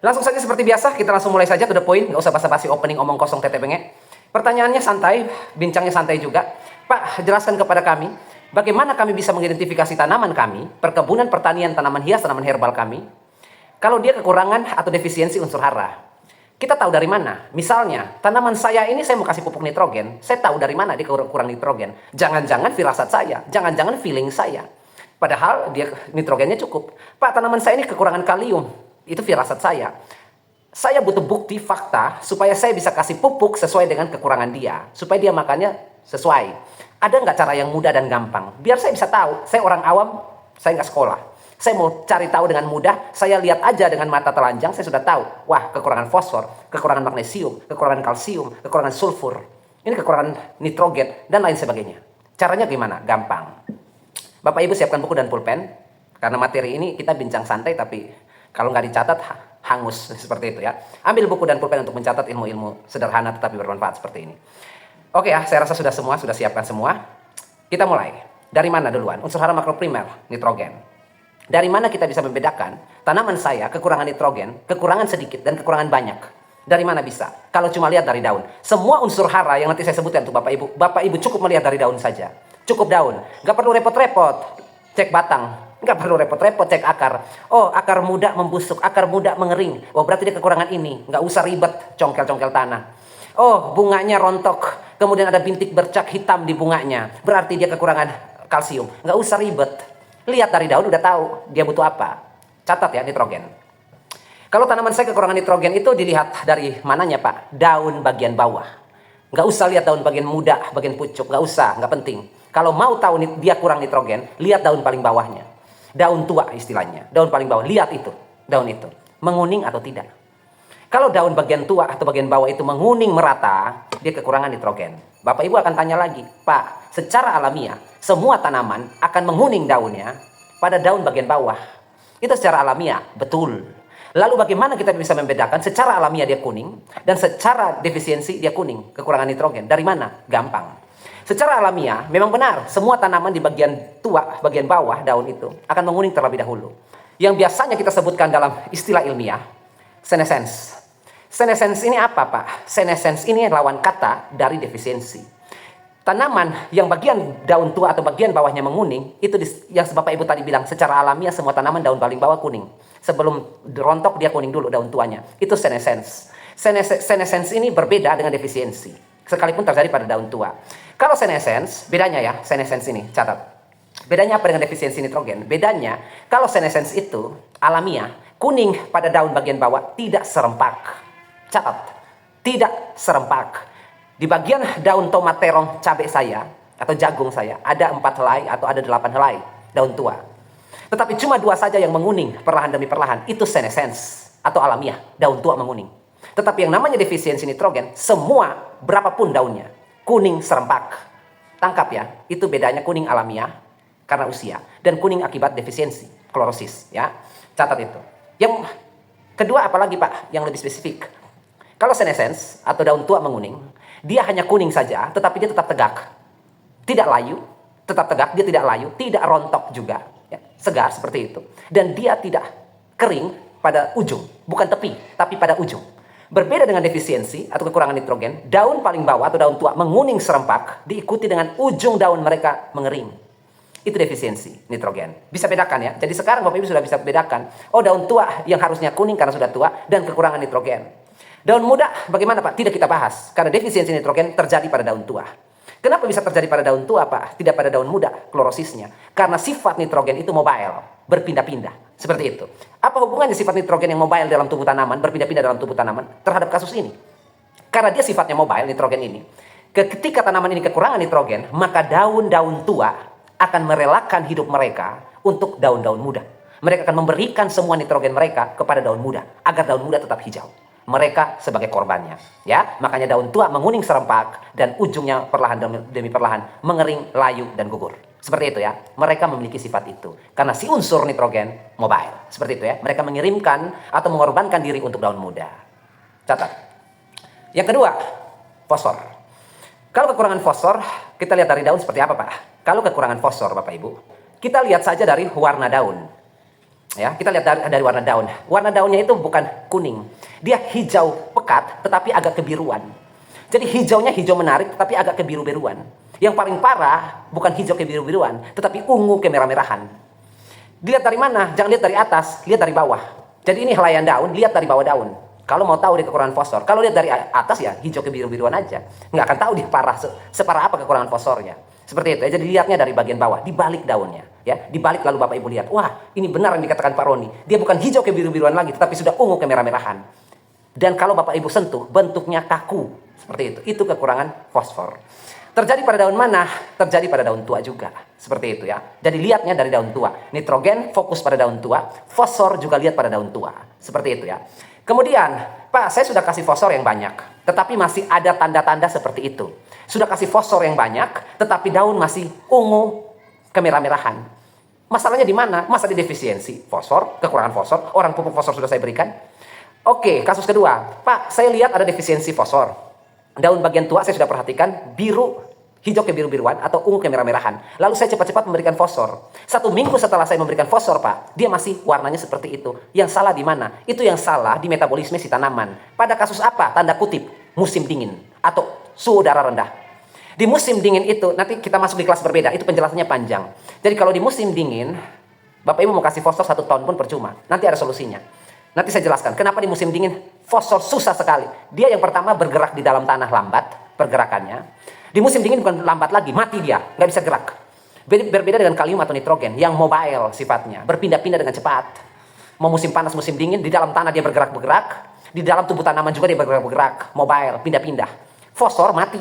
Langsung saja seperti biasa, kita langsung mulai saja to the point, nggak usah basa-basi opening omong kosong tete bengek. Pertanyaannya santai, bincangnya santai juga. Pak, jelaskan kepada kami, bagaimana kami bisa mengidentifikasi tanaman kami, perkebunan pertanian tanaman hias, tanaman herbal kami, kalau dia kekurangan atau defisiensi unsur hara. Kita tahu dari mana? Misalnya, tanaman saya ini saya mau kasih pupuk nitrogen, saya tahu dari mana dia kurang nitrogen. Jangan-jangan firasat saya, jangan-jangan feeling saya. Padahal dia nitrogennya cukup. Pak, tanaman saya ini kekurangan kalium. Itu firasat saya. Saya butuh bukti, fakta, supaya saya bisa kasih pupuk sesuai dengan kekurangan dia. Supaya dia makannya sesuai. Ada nggak cara yang mudah dan gampang? Biar saya bisa tahu. Saya orang awam, saya nggak sekolah. Saya mau cari tahu dengan mudah, saya lihat aja dengan mata telanjang, saya sudah tahu. Wah, kekurangan fosfor, kekurangan magnesium, kekurangan kalsium, kekurangan sulfur. Ini kekurangan nitrogen, dan lain sebagainya. Caranya gimana? Gampang. Bapak Ibu siapkan buku dan pulpen. Karena materi ini kita bincang santai, tapi kalau nggak dicatat, hangus seperti itu ya. Ambil buku dan pulpen untuk mencatat ilmu-ilmu sederhana tetapi bermanfaat seperti ini. Oke ya, saya rasa sudah siapkan semua. Kita mulai. Dari mana duluan? Unsur hara makroprimer, nitrogen. Dari mana kita bisa membedakan tanaman saya kekurangan nitrogen, kekurangan sedikit, dan kekurangan banyak? Dari mana bisa? Kalau cuma lihat dari daun. Semua unsur hara yang nanti saya sebutkan untuk Bapak Ibu cukup melihat dari daun saja. Cukup daun. Nggak perlu repot-repot cek batang. Nggak perlu repot-repot cek akar. Oh, akar muda membusuk, akar muda mengering. Oh, berarti dia kekurangan ini. Nggak usah ribet congkel-congkel tanah. Oh, bunganya rontok. Kemudian ada bintik bercak hitam di bunganya. Berarti dia kekurangan kalsium. Nggak usah ribet. Lihat dari daun udah tahu dia butuh apa. Catat ya, nitrogen. Kalau tanaman saya kekurangan nitrogen itu dilihat dari mananya Pak? Daun bagian bawah. Nggak usah lihat daun bagian muda, bagian pucuk. Nggak usah, nggak penting. Kalau mau tahu dia kurang nitrogen, lihat daun paling bawahnya. Daun tua istilahnya. Daun paling bawah, lihat itu. Daun itu. Menguning atau tidak. Kalau daun bagian tua atau bagian bawah itu menguning merata, dia kekurangan nitrogen. Bapak Ibu akan tanya lagi, Pak, secara alamiah, semua tanaman akan menguning daunnya pada daun bagian bawah. Itu secara alamiah, betul. Lalu bagaimana kita bisa membedakan secara alamiah dia kuning dan secara defisiensi dia kuning, kekurangan nitrogen? Dari mana? Gampang. Secara alamiah, memang benar, semua tanaman di bagian tua, bagian bawah daun itu akan menguning terlebih dahulu. Yang biasanya kita sebutkan dalam istilah ilmiah, senescence. Senescence ini apa Pak? Senescence ini lawan kata dari defisiensi. Tanaman yang bagian daun tua atau bagian bawahnya menguning, itu yang Bapak Ibu tadi bilang, secara alamiah semua tanaman daun paling bawah kuning. Sebelum rontok dia kuning dulu daun tuanya. Itu senescence. Senescence ini berbeda dengan defisiensi. Sekalipun terjadi pada daun tua. Kalau senescence, bedanya ya, senescence ini, catat. Bedanya apa dengan defisiensi nitrogen? Bedanya, kalau senescence itu alamiah, kuning pada daun bagian bawah tidak serempak. Catat, tidak serempak. Di bagian daun tomat terong cabai saya atau jagung saya ada 4 helai atau ada 8 helai daun tua. Tetapi cuma 2 saja yang menguning perlahan demi perlahan. Itu senescence atau alamiah, daun tua menguning. Tetapi yang namanya defisiensi nitrogen, semua berapapun daunnya kuning serempak. Tangkap ya, itu bedanya kuning alamiah karena usia dan kuning akibat defisiensi klorosis ya. Catat itu. Yang kedua apalagi Pak yang lebih spesifik? Kalau senescence atau daun tua menguning, dia hanya kuning saja, tetapi dia tetap tegak. Tidak layu, tetap tegak, dia tidak layu, tidak rontok juga. Ya, segar seperti itu. Dan dia tidak kering pada ujung, bukan tepi, tapi pada ujung. Berbeda dengan defisiensi atau kekurangan nitrogen, daun paling bawah atau daun tua menguning serempak, diikuti dengan ujung daun mereka mengering. Itu defisiensi nitrogen. Bisa bedakan ya. Jadi sekarang Bapak Ibu sudah bisa bedakan, oh daun tua yang harusnya kuning karena sudah tua, dan kekurangan nitrogen. Daun muda bagaimana Pak? Tidak kita bahas. Karena defisiensi nitrogen terjadi pada daun tua. Kenapa bisa terjadi pada daun tua Pak? Tidak pada daun muda, klorosisnya. Karena sifat nitrogen itu mobile, berpindah-pindah. Seperti itu. Apa hubungannya sifat nitrogen yang mobile dalam tubuh tanaman, berpindah-pindah dalam tubuh tanaman terhadap kasus ini? Karena dia sifatnya mobile, nitrogen ini. Ketika tanaman ini kekurangan nitrogen, maka daun-daun tua akan merelakan hidup mereka untuk daun-daun muda. Mereka akan memberikan semua nitrogen mereka kepada daun muda, agar daun muda tetap hijau. Mereka sebagai korbannya, ya. Makanya daun tua menguning serempak dan ujungnya perlahan demi perlahan mengering, layu dan gugur. Seperti itu ya. Mereka memiliki sifat itu karena si unsur nitrogen mobile. Seperti itu ya. Mereka mengirimkan atau mengorbankan diri untuk daun muda. Catat. Yang kedua, fosfor. Kalau kekurangan fosfor, kita lihat dari daun seperti apa Pak? Kalau kekurangan fosfor Bapak Ibu, kita lihat saja dari warna daun. Ya, kita lihat dari warna daun. Warna daunnya itu bukan kuning. Dia hijau pekat tetapi agak kebiruan. Jadi hijaunya hijau menarik tetapi agak kebiru-biruan. Yang paling parah bukan hijau kebiru-biruan tetapi ungu kemerah-merahan. Dilihat dari mana? Jangan lihat dari atas, lihat dari bawah. Jadi ini helaian daun, lihat dari bawah daun. Kalau mau tahu dia kekurangan fosfor, kalau lihat dari atas ya hijau kebiru-biruan aja. Nggak akan tahu dia parah separah apa kekurangan fosfornya. Seperti itu ya. Jadi lihatnya dari bagian bawah, di balik daunnya, ya. Di balik lalu Bapak Ibu lihat, wah, ini benar yang dikatakan Pak Roni. Dia bukan hijau kebiru-biruan lagi, tetapi sudah ungu kemerah-merahan. Dan kalau Bapak Ibu sentuh, bentuknya kaku. Seperti itu. Itu kekurangan fosfor. Terjadi pada daun mana? Terjadi pada daun tua juga. Seperti itu ya. Jadi lihatnya dari daun tua. Nitrogen fokus pada daun tua, fosfor juga lihat pada daun tua. Seperti itu ya. Kemudian, Pak, saya sudah kasih fosfor yang banyak, tetapi masih ada tanda-tanda seperti itu. Sudah kasih fosfor yang banyak, tetapi daun masih ungu kemerah-merahan. Masalahnya di mana? Masalah di defisiensi fosfor, kekurangan fosfor. Orang pupuk fosfor sudah saya berikan. Oke, kasus kedua. Pak, saya lihat ada defisiensi fosfor. Daun bagian tua saya sudah perhatikan biru, hijau kebiru-biruan atau ungu kemerah-merahan. Lalu saya cepat-cepat memberikan fosfor. 1 minggu setelah saya memberikan fosfor, Pak, dia masih warnanya seperti itu. Yang salah di mana? Itu yang salah di metabolisme si tanaman. Pada kasus apa? Tanda kutip, musim dingin atau suhu udara rendah. Di musim dingin itu, nanti kita masuk di kelas berbeda, itu penjelasannya panjang. Jadi kalau di musim dingin, Bapak Ibu mau kasih fosfor 1 tahun pun percuma. Nanti ada solusinya. Nanti saya jelaskan kenapa di musim dingin fosfor susah sekali. Dia yang pertama bergerak di dalam tanah lambat pergerakannya. Di musim dingin bukan lambat lagi, mati dia, nggak bisa gerak. Berbeda dengan kalium atau nitrogen yang mobile sifatnya, berpindah-pindah dengan cepat. Mau musim panas, musim dingin, di dalam tanah dia bergerak-bergerak, di dalam tubuh tanaman juga dia bergerak-bergerak, mobile, pindah-pindah. Fosfor mati,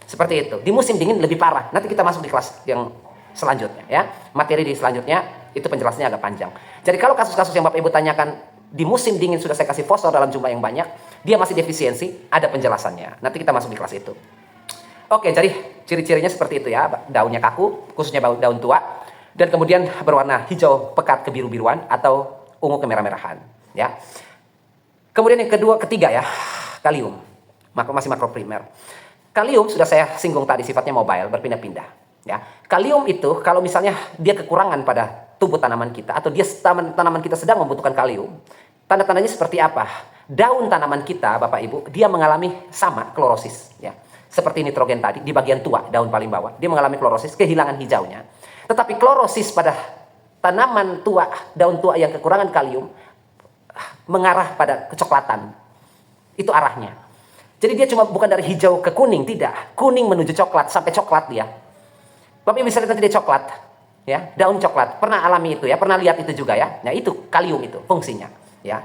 seperti itu. Di musim dingin lebih parah. Nanti kita masuk di kelas yang selanjutnya, ya. Materi di selanjutnya itu penjelasannya agak panjang. Jadi kalau kasus-kasus yang Bapak Ibu tanyakan di musim dingin sudah saya kasih fosfor dalam jumlah yang banyak, dia masih defisiensi, ada penjelasannya. Nanti kita masuk di kelas itu. Oke, jadi ciri-cirinya seperti itu ya. Daunnya kaku, khususnya daun tua, dan kemudian berwarna hijau pekat kebiru-biruan atau ungu kemerah-merahan, ya. Kemudian yang ketiga ya, kalium. Masih makroprimer. Kalium sudah saya singgung tadi, sifatnya mobile, berpindah-pindah, ya. Kalium itu kalau misalnya dia kekurangan pada tubuh tanaman kita atau dia tanaman kita sedang membutuhkan kalium, tanda-tandanya seperti apa? Daun tanaman kita, Bapak Ibu, dia mengalami sama klorosis, ya. Seperti nitrogen tadi di bagian tua, daun paling bawah, dia mengalami klorosis, kehilangan hijaunya. Tetapi klorosis pada tanaman tua, daun tua yang kekurangan kalium mengarah pada kecoklatan. Itu arahnya. Jadi dia cuma bukan dari hijau ke kuning, tidak. Kuning menuju coklat sampai coklat dia. Bapak Ibu bisa lihat nanti dia coklat, ya, daun coklat. Pernah alami itu ya, pernah lihat itu juga ya. Nah, itu kalium itu fungsinya, ya.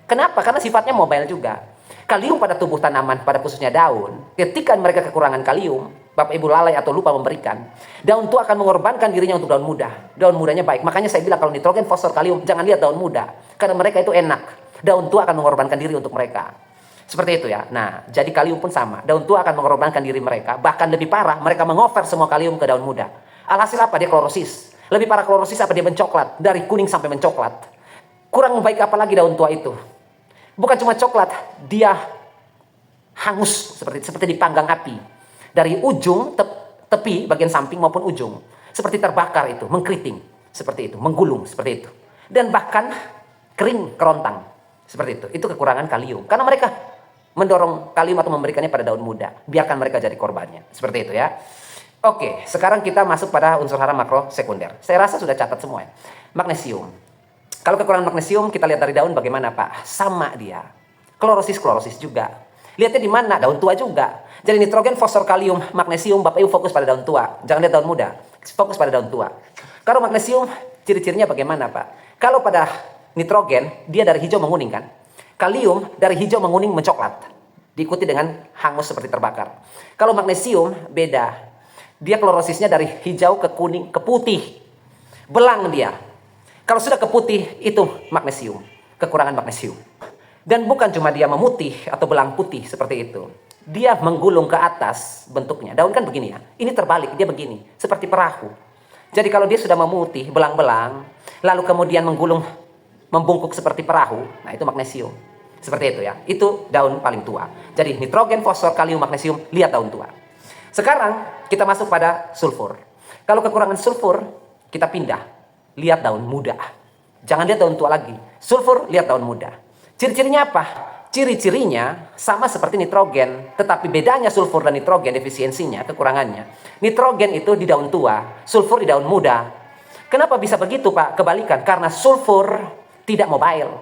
Kenapa? Karena sifatnya mobile juga. Kalium pada tubuh tanaman, pada khususnya daun, ketika mereka kekurangan kalium, Bapak Ibu lalai atau lupa memberikan, daun tua akan mengorbankan dirinya untuk daun muda. Daun mudanya baik. Makanya saya bilang kalau nitrogen, fosfor, kalium, jangan lihat daun muda. Karena mereka itu enak. Daun tua akan mengorbankan diri untuk mereka. Seperti itu ya. Nah, jadi kalium pun sama. Daun tua akan mengorbankan diri mereka. Bahkan lebih parah, mereka mengover semua kalium ke daun muda. Alhasil apa? Dia klorosis. Lebih parah klorosis apa? Dia mencoklat. Dari kuning sampai mencoklat. Kurang baik apa lagi daun tua itu? Bukan cuma coklat, dia hangus seperti dipanggang api. Dari ujung tepi bagian samping maupun ujung, seperti terbakar itu, mengkeriting, seperti itu, menggulung seperti itu. Dan bahkan kering kerontang. Seperti itu. Itu kekurangan kalium. Karena mereka mendorong kalium atau memberikannya pada daun muda. Biarkan mereka jadi korbannya. Seperti itu ya. Oke, sekarang kita masuk pada unsur hara makro sekunder. Saya rasa sudah catat semua ya. Magnesium. Kalau kekurangan magnesium, kita lihat dari daun bagaimana, Pak? Sama dia. Klorosis juga. Lihatnya di mana? Daun tua juga. Jadi nitrogen, fosfor, kalium, magnesium, Bapak Ibu fokus pada daun tua. Jangan lihat daun muda. Fokus pada daun tua. Kalau magnesium, ciri-cirinya bagaimana, Pak? Kalau pada nitrogen, dia dari hijau menguning kan? Kalium dari hijau menguning mencoklat. Diikuti dengan hangus seperti terbakar. Kalau magnesium, beda. Dia klorosisnya dari hijau ke kuning ke putih. Belang dia. Kalau sudah ke putih, itu magnesium. Kekurangan magnesium. Dan bukan cuma dia memutih atau belang putih seperti itu. Dia menggulung ke atas bentuknya. Daun kan begini ya. Ini terbalik, dia begini. Seperti perahu. Jadi kalau dia sudah memutih, belang-belang, lalu kemudian menggulung, membungkuk seperti perahu, nah itu magnesium. Seperti itu ya. Itu daun paling tua. Jadi nitrogen, fosfor, kalium, magnesium, lihat daun tua. Sekarang kita masuk pada sulfur. Kalau kekurangan sulfur, kita pindah. Lihat daun muda. Jangan lihat daun tua lagi. Sulfur, lihat daun muda. Ciri-cirinya apa? Ciri-cirinya sama seperti nitrogen, tetapi bedanya sulfur dan nitrogen, efisiensinya, kekurangannya. Nitrogen itu di daun tua, sulfur di daun muda. Kenapa bisa begitu, Pak? Kebalikan, karena sulfur tidak mobile,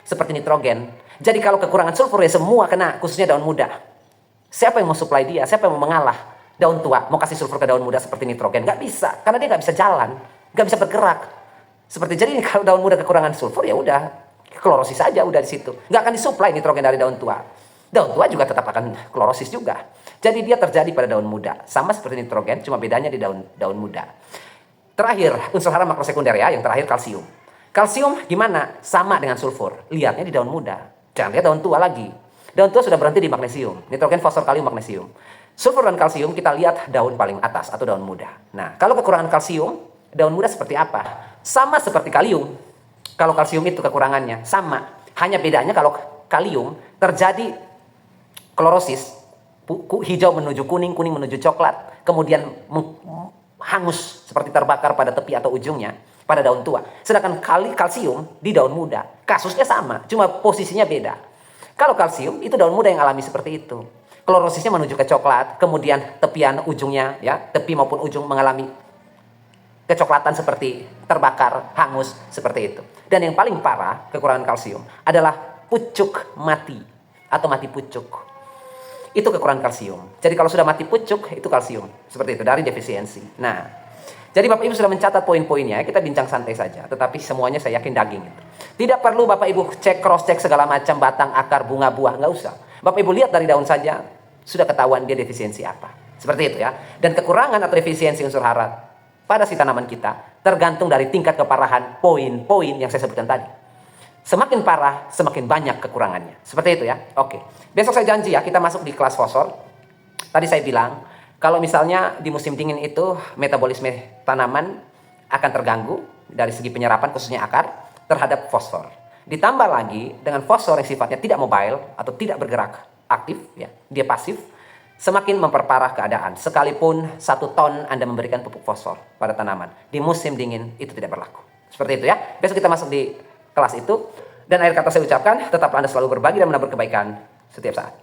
seperti nitrogen. Jadi kalau kekurangan sulfur ya semua kena, khususnya daun muda. Siapa yang mau supply dia? Siapa yang mau mengalah? Daun tua mau kasih sulfur ke daun muda seperti nitrogen? Nggak bisa, karena dia nggak bisa jalan, nggak bisa bergerak. Seperti jadi kalau daun muda kekurangan sulfur ya udah klorosis saja udah di situ. Nggak akan disuplai nitrogen dari daun tua. Daun tua juga tetap akan klorosis juga. Jadi dia terjadi pada daun muda. Sama seperti nitrogen, cuma bedanya di daun muda. Terakhir, unsur hara makrosekunder ya, yang terakhir kalsium. Kalsium gimana? Sama dengan sulfur. Lihatnya di daun muda. Jangan lihat daun tua lagi. Daun tua sudah berhenti di magnesium. Nitrogen, fosfor, kalium, magnesium. Sulfur dan kalsium kita lihat daun paling atas atau daun muda. Nah, kalau kekurangan kalsium, daun muda seperti apa? Sama seperti kalium. Kalau kalsium itu kekurangannya, sama. Hanya bedanya kalau kalium terjadi klorosis, hijau menuju kuning, kuning menuju coklat, kemudian hangus seperti terbakar pada tepi atau ujungnya, pada daun tua. Sedangkan kalsium di daun muda, kasusnya sama, cuma posisinya beda. Kalau kalsium, itu daun muda yang alami seperti itu. Klorosisnya menuju ke coklat, kemudian tepian ujungnya, ya, tepi maupun ujung mengalami kecoklatan seperti terbakar, hangus, seperti itu. Dan yang paling parah, kekurangan kalsium, adalah pucuk mati atau mati pucuk. Itu kekurangan kalsium. Jadi kalau sudah mati pucuk, itu kalsium. Seperti itu, dari defisiensi. Nah, jadi Bapak Ibu sudah mencatat poin-poinnya, kita bincang santai saja. Tetapi semuanya saya yakin daging itu. Tidak perlu Bapak Ibu cek, cross check segala macam, batang, akar, bunga, buah, nggak usah. Bapak Ibu lihat dari daun saja, sudah ketahuan dia defisiensi apa. Seperti itu ya. Dan kekurangan atau defisiensi unsur hara pada si tanaman kita tergantung dari tingkat keparahan poin-poin yang saya sebutkan tadi. Semakin parah, semakin banyak kekurangannya. Seperti itu ya. Oke. Besok saya janji ya, kita masuk di kelas fosfor. Tadi saya bilang, kalau misalnya di musim dingin itu metabolisme tanaman akan terganggu dari segi penyerapan khususnya akar terhadap fosfor. Ditambah lagi dengan fosfor yang sifatnya tidak mobile atau tidak bergerak aktif, ya, dia pasif, semakin memperparah keadaan. Sekalipun 1 ton Anda memberikan pupuk fosfor pada tanaman, di musim dingin itu tidak berlaku. Seperti itu ya. Besok kita masuk di kelas itu. Dan akhir kata saya ucapkan, tetap Anda selalu berbagi dan menabur kebaikan setiap saat.